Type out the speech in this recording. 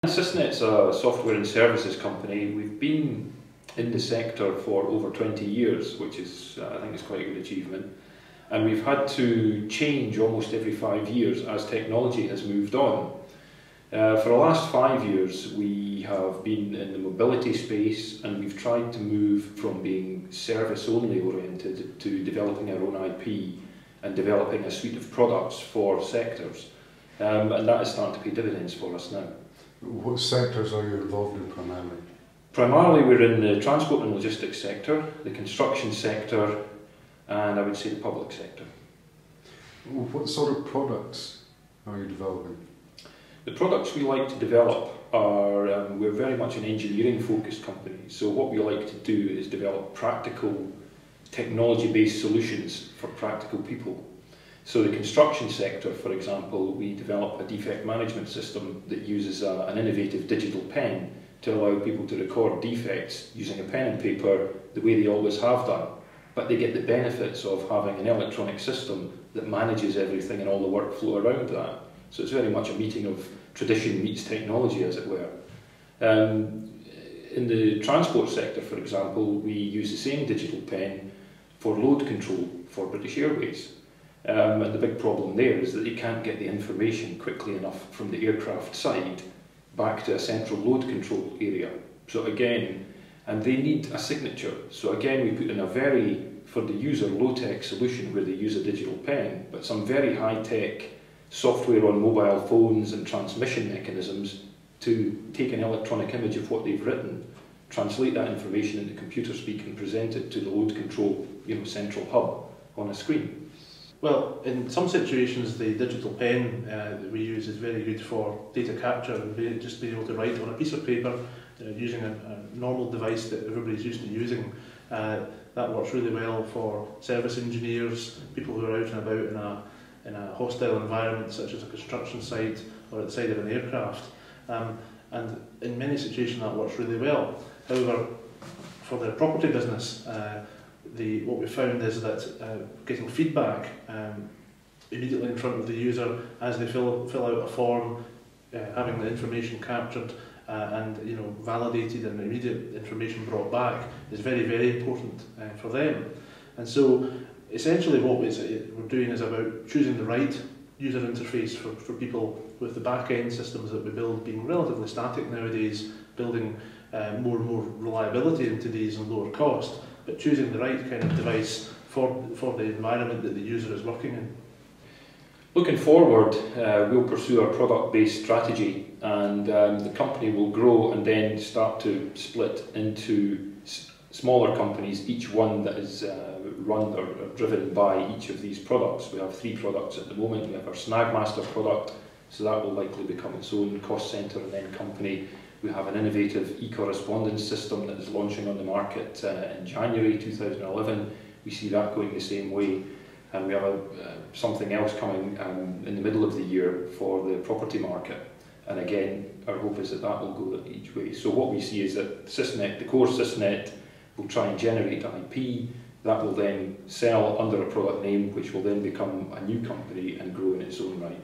20Sysnet's a software and services company. We've been in the sector for over 20 years, which is, I think, is quite a good achievement. And we've had to change almost every 5 years as technology has moved on. For the last 5 years, we have been in the mobility space, and we've tried to move from being service-only oriented to developing our own IP and developing a suite of products for sectors. And that is starting to pay dividends for us now. What sectors are you involved in primarily? Primarily we're in the transport and logistics sector, the construction sector, and I would say the public sector. What sort of products are you developing? The products we like to develop are, we're very much an engineering focused company, so what we like to do is develop practical technology-based solutions for practical people. So the construction sector, for example, we develop a defect management system that uses an innovative digital pen to allow people to record defects using a pen and paper the way they always have done. But they get the benefits of having an electronic system that manages everything and all the workflow around that. So it's very much a meeting of tradition meets technology, as it were. In the transport sector, for example, we use the same digital pen for load control for British Airways. And the big problem there is that they can't get the information quickly enough from the aircraft side back to a central load control area. So again, and they need a signature. So again, we put in a very, for the user, low-tech solution where they use a digital pen, but some very high-tech software on mobile phones and transmission mechanisms to take an electronic image of what they've written, translate that information into computer speak and present it to the load control, central hub on a screen. Well, in some situations the digital pen that we use is very good for data capture and just being able to write on a piece of paper using a normal device that everybody's used to using. That works really well for service engineers, people who are out and about in a hostile environment such as a construction site or at the side of an aircraft. And in many situations that works really well. However, for the property business, what we found is that getting feedback immediately in front of the user as they fill out a form, having the information captured and validated and immediate information brought back is very, very important for them. And so essentially what we're doing is about choosing the right user interface for people, with the back-end systems that we build being relatively static nowadays, building more and more reliability into these and lower cost, but choosing the right kind of device for the environment that the user is working in. Looking forward, we'll pursue our product-based strategy, and the company will grow and then start to split into smaller companies, each one that is run or driven by each of these products. We have 3 products at the moment. We have our Snagmaster product, so that will likely become its own cost centre and then company. We have an innovative e-correspondence system that is launching on the market in January 2011. We see that going the same way. And we have something else coming in the middle of the year for the property market. And again, our hope is that will go each way. So what we see is that Sysnet, the core Sysnet, will try and generate IP. That will then sell under a product name, which will then become a new company and grow in its own right.